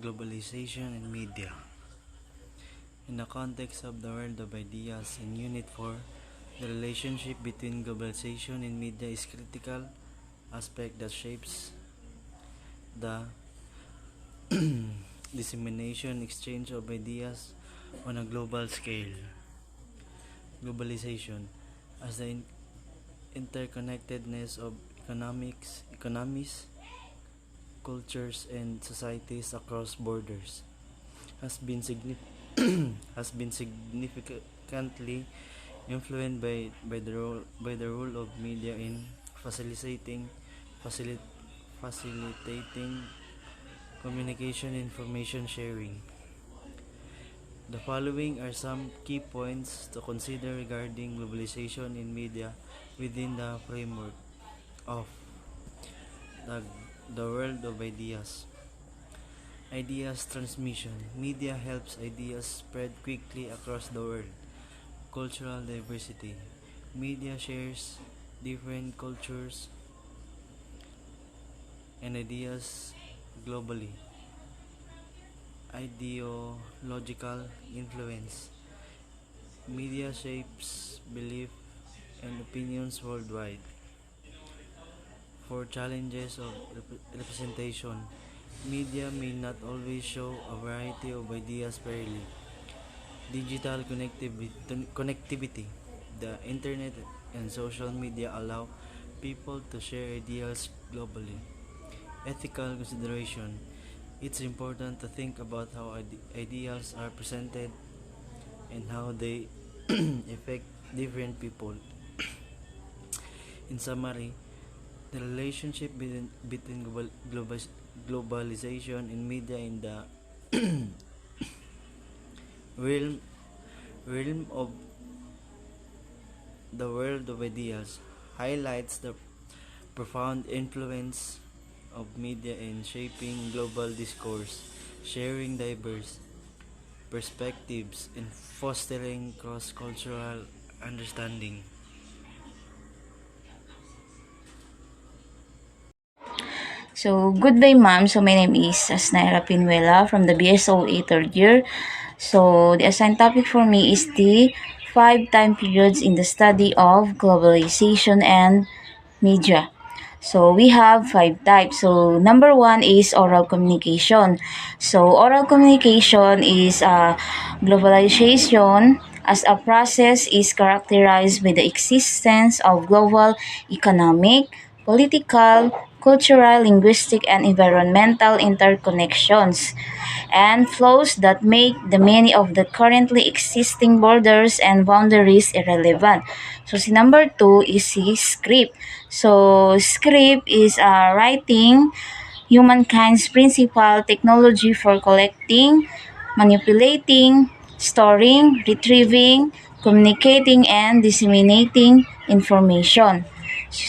globalization and media. In the context of the world of ideas in Unit 4, the relationship between globalization and media is critical aspect that shapes the dissemination exchange of ideas on a global scale. Globalization as the interconnectedness of economies, cultures, and societies across borders has been has been significantly influenced by the role of media in facilitating facilitating communication and information sharing. The following are some key points to consider regarding globalization in media within the framework of the, the world of ideas. Ideas transmission. Media helps ideas spread quickly across the world. Cultural diversity. Media shares different cultures and ideas globally. Ideological influence. Media shapes belief and opinions worldwide. For challenges of representation, media may not always show a variety of ideas fairly. Digital connectivity. The internet and social media allow people to share ideas globally. Ethical consideration. It's important to think about how ideas are presented and how they affect different people. In summary, the relationship between globalization and media in the realm, realm of the world of ideas highlights the profound influence of media in shaping global discourse, sharing diverse perspectives, and fostering cross-cultural understanding. So, good day, ma'am. So, my name is Asnaira Pinuela from the BSOA third year. So, the assigned topic for me is the 5 time periods in the study of globalization and media. So, we have 5 types. So, number 1 is oral communication. So, oral communication is globalization as a process is characterized by the existence of global economic, political, cultural, linguistic, and environmental interconnections and flows that make the many of the currently existing borders and boundaries irrelevant. So, si number 2 is si script. So, script is writing, humankind's principal technology for collecting, manipulating, storing, retrieving, communicating, and disseminating information.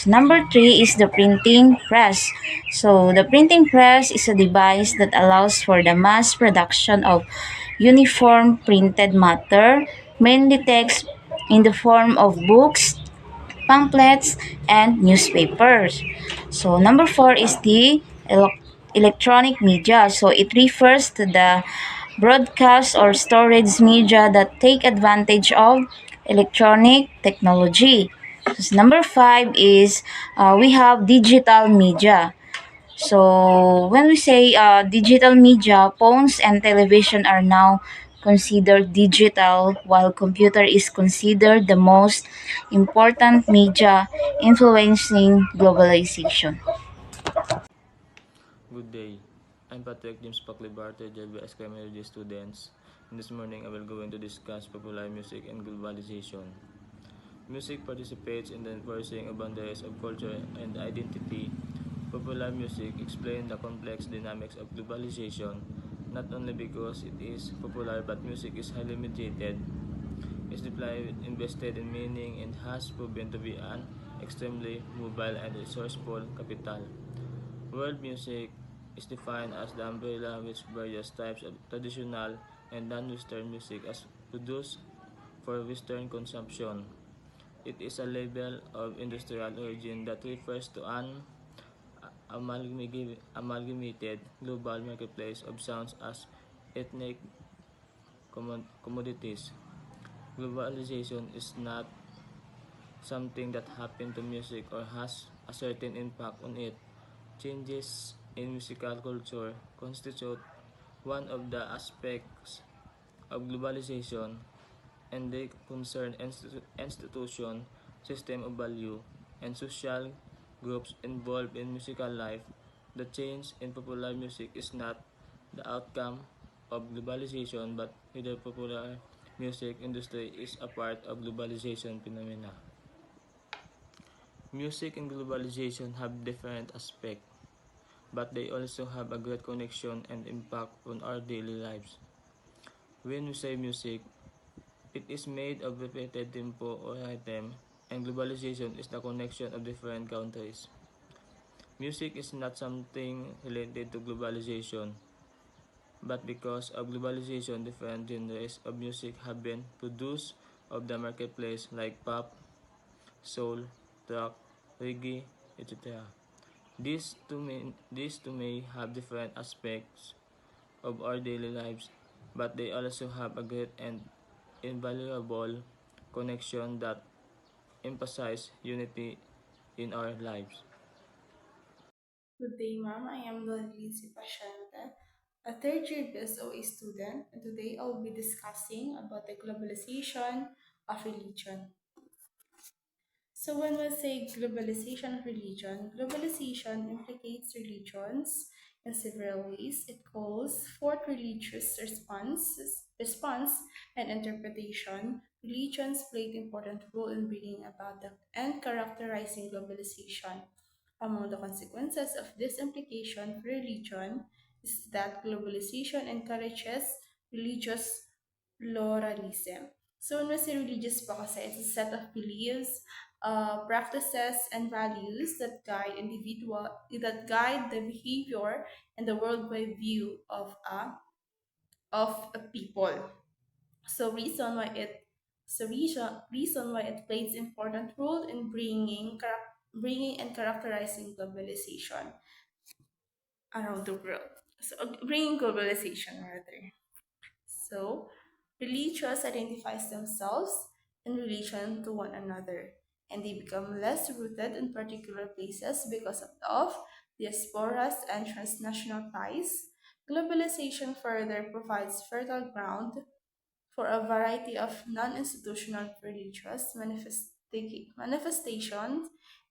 Number 3 is the printing press. So, the printing press is a device that allows for the mass production of uniform printed matter, mainly text in the form of books, pamphlets, and newspapers. So, number 4 is the electronic media. So, it refers to the broadcast or storage media that take advantage of electronic technology. So, number 5 is we have digital media. So, when we say digital media, phones and television are now considered digital, while computer is considered the most important media influencing globalization. Good day. I'm Patrick James Paclibarte, JBS Criminology students. And this morning I will going to discuss popular music and globalization. Music participates in the enforcing of boundaries of culture and identity. Popular music explains the complex dynamics of globalization, not only because it is popular but music is highly mediated, is deeply invested in meaning and has proven to be an extremely mobile and resourceful capital. World music is defined as the umbrella which various types of traditional and non-Western music is produced for Western consumption. It is a label of industrial origin that refers to an amalgamated global marketplace of sounds as ethnic commodities. Globalization is not something that happened to music or has a certain impact on it. Changes in musical culture constitute one of the aspects of globalization, and they concern institution, system of value, and social groups involved in musical life. The change in popular music is not the outcome of globalization, but the popular music industry is a part of globalization phenomena. Music and globalization have different aspects, but they also have a great connection and impact on our daily lives. When we say music, it is made of repeated tempo or item, and globalization is the connection of different countries. Music is not something related to globalization, but because of globalization, different genres of music have been produced of the marketplace like pop, soul, rock, reggae, etc. These two may have different aspects of our daily lives, but they also have a great and invaluable connection that emphasize unity in our lives. Good day, ma'am. I am Lizzie Pasyente, a third year BSOA student, and today I'll be discussing about the globalization of religion. So when we say globalization of religion, globalization implicates religions in several ways. It calls forth religious response and interpretation. Religions played important role in bringing about and characterizing globalization. Among the consequences of this implication for religion is that globalization encourages religious pluralism. So when we say religious po kasi, it's a set of beliefs, practices, and values that guide the behavior and the worldwide view of a people. So reason why it plays important role in bringing and characterizing globalization around the world. So bringing globalization rather. So, religions identifies themselves in relation to one another, and they become less rooted in particular places because of diasporas and transnational ties. Globalization further provides fertile ground for a variety of non-institutional religious manifestations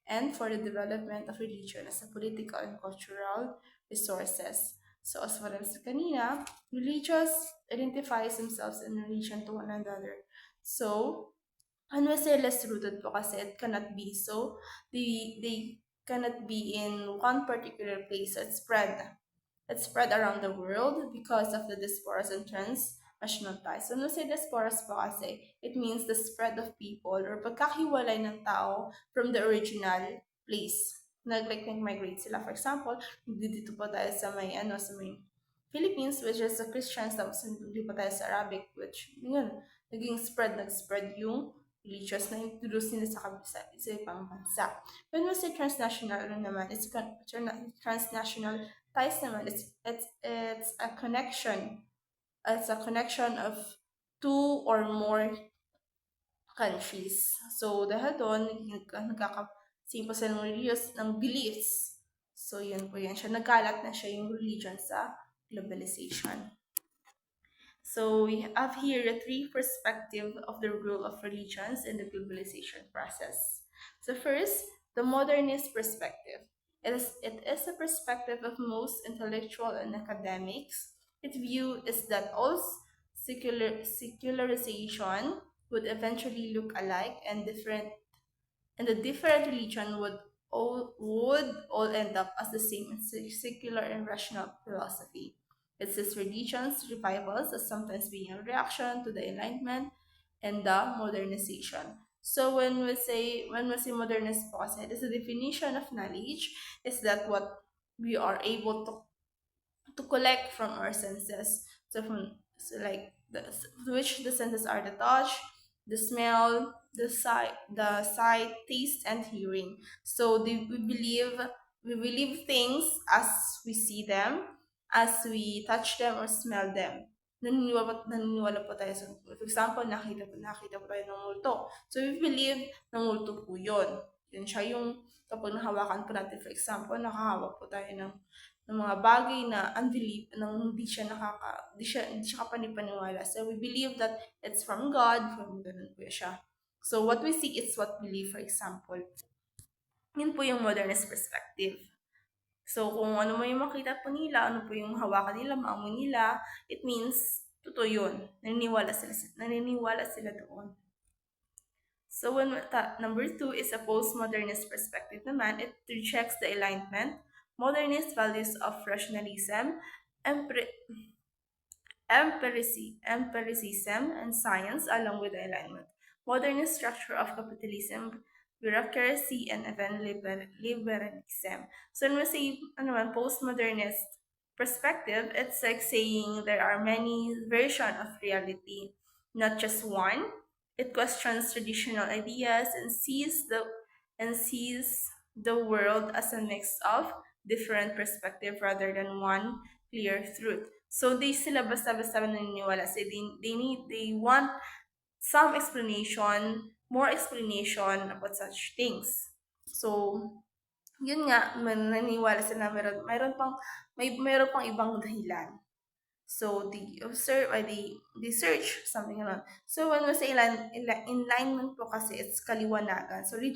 and for the development of religion as a political and cultural resources. So as what I said kanina, religious identifies themselves in relation to one another. So, when we say less rooted po kasi it cannot be. So, they cannot be in one particular place. It's spread around the world because of the diasporas and transnational ties. So, when we say diasporas po kasi, it means the spread of people or pagkakiwalay ng tao from the original place. Nag-migrate sila. For example, dito po tayo sa may Philippines, which is the Christians, tapos nilipat tayo sa Arabic, which, yun, nag-spread yung religious na introduce nila sa ibang bansa. When we say transnational naman, transnational ties naman, it's a connection. It's a connection of two or more countries. So, dahil doon, nagkakasimpo sila ng beliefs. So, yun po yan siya. Nagkalat na siya yung religion sa globalization. So, we have here the three perspectives of the role of religions in the globalization process. So, first, the modernist perspective. It is a perspective of most intellectual and academics. Its view is that all secularization would eventually look alike and the different religion would all end up as the same secular and rational philosophy. It says religions revivals as sometimes being a reaction to the Enlightenment and the modernization. So when we say modernist po kasi, it is a definition of knowledge is that what we are able to collect from our senses. Which the senses are the touch, the smell, the sight, taste, and hearing. So we believe We believe things as we see them, as we touch them or smell them. Naniniwala po tayo sa, for example, nakita po tayo ng multo. So we believe na multo po yun. Yun siya yung kapag nahawakan po natin, for example, nakahawak po tayo ng mga bagay na unbelief, nang hindi siya kapanipaniwala. So we believe that it's from God, from ganun po siya. So what we see is what we believe, for example. Yun po yung modernist perspective. So, kung ano mo yung makita po nila, ano po yung hawakan nila, maamoy nila, it means, totoo yun. Naniniwala sila doon. So, number 2 is a postmodernist perspective naman. It rejects the Enlightenment, modernist values of rationalism, empiricism, and science, along with the Enlightenment. Modernist structure of capitalism, bureaucracy, and even liberalism. So when we say postmodernist perspective, it's like saying there are many versions of reality, not just one. It questions traditional ideas and sees the world as a mix of different perspectives rather than one clear truth. So they sila basta-basta naniniwala. So they want some explanation, more explanation about such things. So, yun nga, naniniwala sila mayroon pang ibang dahilan. So, they observe, they search, something like that. So, when we say enlightenment po kasi, it's kaliwanagan. So, they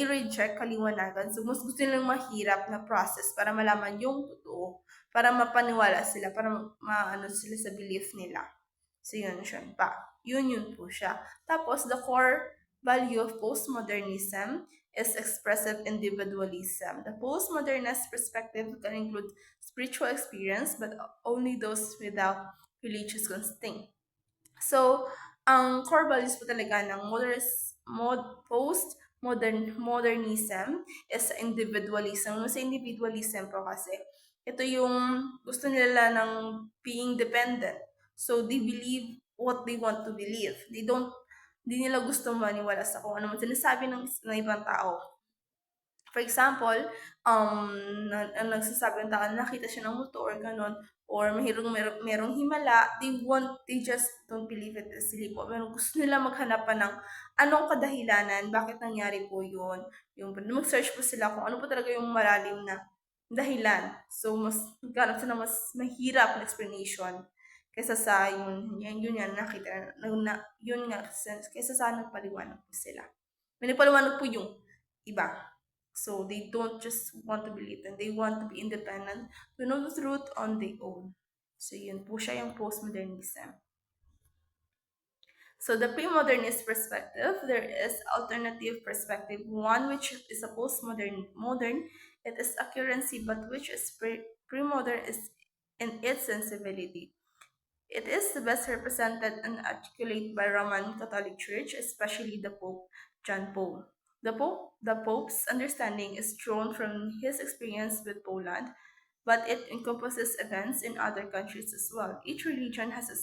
reject kaliwanagan. So, mas gusto nilang mahirap na process para malaman yung totoo, para mapaniwala sila, para maano sila sa belief nila. So, yun pa. Yun po siya. Tapos, the core value of postmodernism is expressive individualism. The postmodernist perspective can include spiritual experience, but only those without religious constinct. So, ang core values po talaga ng postmodernism is individualism. Sa individualism po kasi, ito yung gusto nila ng being dependent. So, they believe what they want to believe. Hindi nila gusto maniwala sa kung ano man sinasabi ng ibang tao. For example, nagsasabi ng tao na nakita siya ng multo or ganon, or merong himala, they just don't believe it easily po. Pero gusto nila maghanap pa ng anong kadahilanan, bakit nangyari po yun. Mag-search po sila kung ano po talaga yung malalim na dahilan. So, maghanap sila mas mahirap na explanation kaysa sa yun nakita, yun nga, kaysa sa nagpaliwanag po sila. May nagpaliwanag po yung iba. So, they don't just want to believe and they want to be independent, to know the truth on their own. So, yun po siya yung postmodernism. So, the pre-modernist perspective, there is alternative perspective, one which is a modern, it is accuracy, but which is pre-modern is in its sensibility. It is the best represented and articulated by Roman Catholic Church, especially the Pope John Paul. The Pope's understanding is drawn from his experience with Poland, but it encompasses events in other countries as well. Each religion has a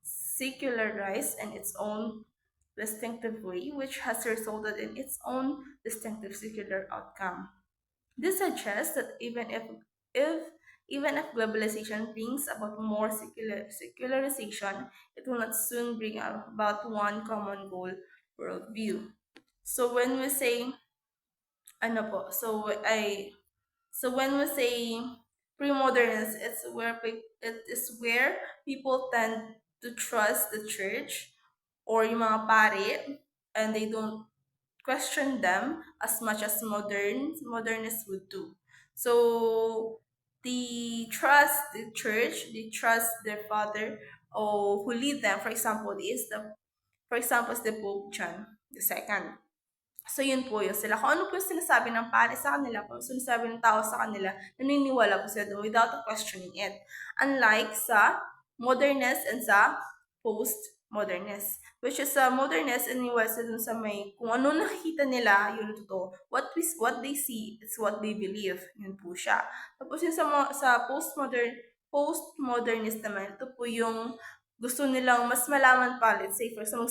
secularized in its own distinctive way, which has resulted in its own distinctive secular outcome. This suggests that even if globalization brings about more secularization, it will not soon bring about one common goal worldview. So when we say when we say pre-modernist, it is where people tend to trust the church or yung mga pare, and they don't question them as much as modernists would do. So they trust the church, they trust their father or who lead them. For example, is the Pope John II. So yun po yun sila. Kung ano po yung sinasabi ng pare sa kanila, kung sinasabi ng tao sa kanila, naniniwala po sila doon without questioning it. Unlike sa modernist and sa postmodernist. Which is sa modernist, naniniwala sila doon sa kung ano nakikita nila, yun yung totoo. What they see, is what they believe. Yun po siya. Tapos yun sa postmodernist naman, ito po yung gusto nilang mas malaman pa. Let's say, for example,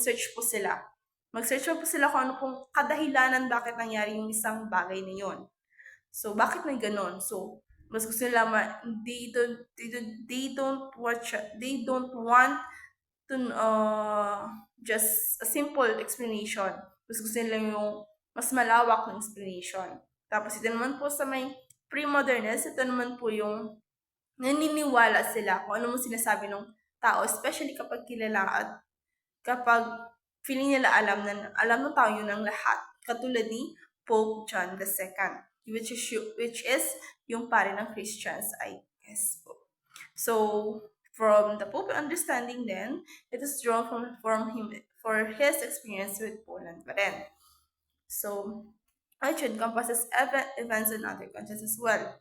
mag-search po sila kung ano pong kadahilanan bakit nangyari yung isang bagay na yun. So, bakit may ganon? So, mas gusto nila they don't want to just a simple explanation. Mas gusto nila yung mas malawak na explanation. Tapos ito naman po sa may pre-modernist, ito naman po yung naniniwala sila kung ano mo sinasabi ng tao, especially kapag kilala at kapag feeling nila alam ng tao yun ang lahat. Katulad ni Pope John II, which is yung pare ng Christians, I guess po. So, from the Pope understanding then, it is drawn from him for his experience with Poland pa rin. So, it encompasses events and other contexts as well.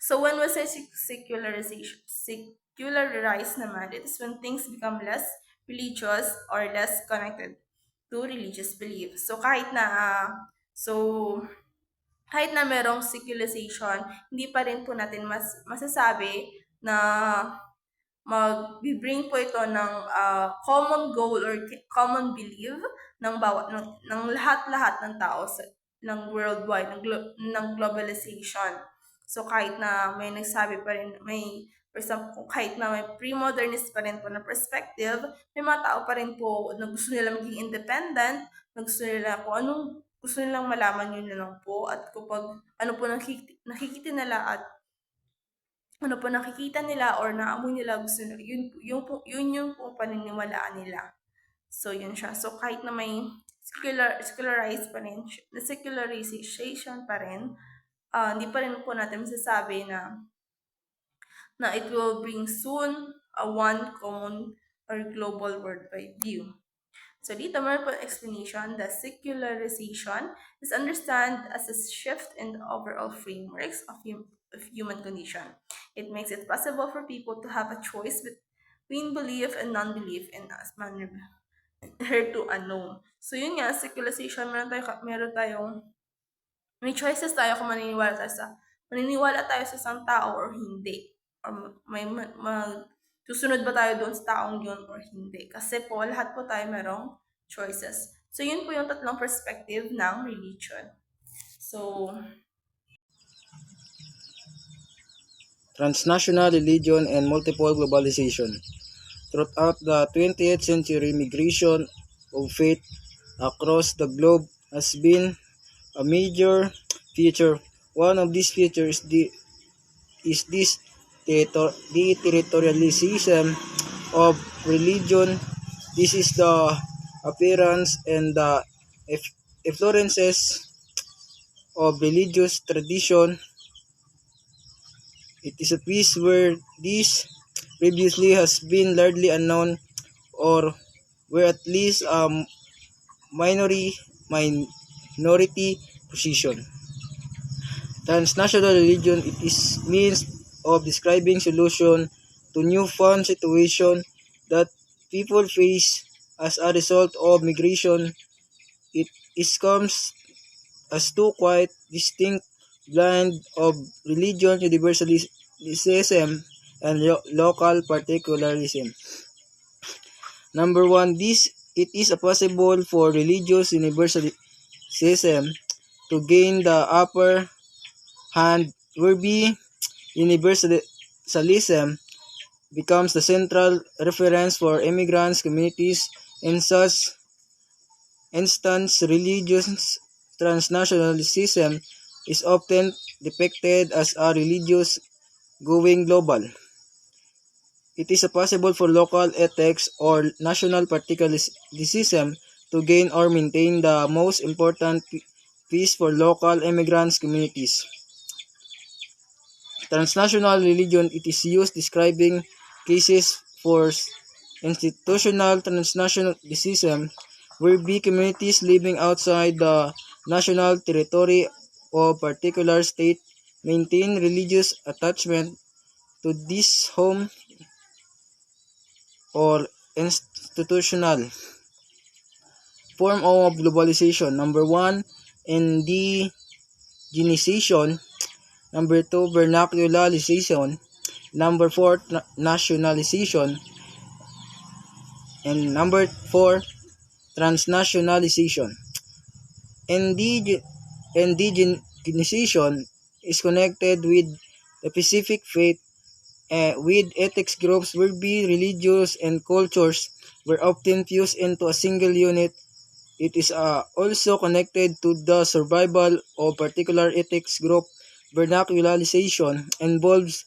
So when we say secularized naman, it is when things become less religious or less connected to religious belief. Kahit na merong secularization, hindi pa rin po natin masasabi na mag-bring po ito ng common goal or common belief ng lahat-lahat ng tao ng worldwide, ng globalization. So kahit na may nagsabi pa rin, for example, kahit na may pre-modernist pa rin po na perspective, may mga tao pa rin po na gusto nila maging independent, na gusto nila kung anong gusto nilang malaman yun na lang po, at kapag ano po nakikita nila at ano po nakikita nila or naamoy nila, gusto nila, yun yung po paniniwalaan nila. So, yun siya. So, kahit na may secularized pa rin, secularization pa rin, hindi pa rin po natin masasabi na it will bring soon a one common or global worldwide view. So dito meron po explanation. The secularization is understood as a shift in the overall frameworks of human condition. It makes it possible for people to have a choice between belief and non-belief in a manner heretofore unknown. So yun nga, secularization, may choices tayo kung maniniwala tayo sa isang tao or hindi. Or susunod ba tayo doon sa taong yun or hindi. Kasi po, lahat po tayo merong choices. So, yun po yung tatlong perspective ng religion. So, transnational religion and multiple globalization. Throughout the 20th century, migration of faith across the globe has been a major feature. One of these features is this deterritorialization of religion. This is the appearance and the influences of religious tradition. It is a piece where this previously has been largely unknown or were at least a minority position. Transnational religion, it is means of describing solution to newfound situation that people face as a result of migration. It comes as two quite distinct blend of religion universalism and local particularism. Number one, it is possible for religious universalism to gain the upper hand, whereby universalism becomes the central reference for immigrants communities. In such instance, religious transnationalism is often depicted as a religious going global. It is possible for local ethics or national particularism to gain or maintain the most important piece for local immigrants communities. Transnational religion, it is used describing cases for institutional transnationalism, whereby communities living outside the national territory of particular state maintain religious attachment to this home or institutional form of globalization. Number one, indigenization. Number two, vernacularization. Number four, nationalization. And number four, transnationalization. organization is connected with the specific faith with ethics groups where be religious and cultures were often fused into a single unit. It is also connected to the survival of particular ethics group. Vernacularization involves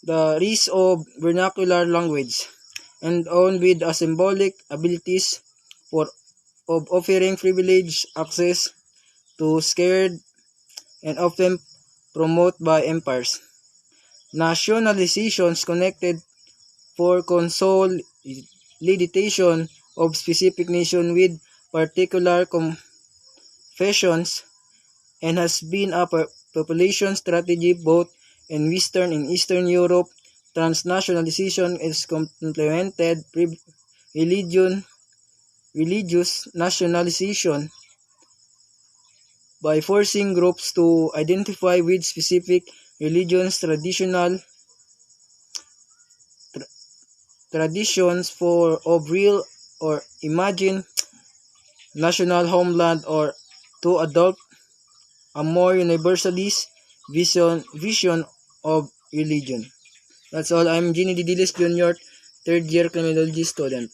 the use of vernacular language and owned with a symbolic abilities for of offering privileged access to scared and often promoted by empires. Nationalizations connected for consolidation of specific nation with particular confessions and has been a population strategy both in Western and Eastern Europe. Transnationalization is complemented religion, religious nationalization by forcing groups to identify with specific religions, traditions for of real or imagined national homeland or to adopt a more universalist vision of religion. That's all. I'm Ginny Didilis Jr., third year criminology student.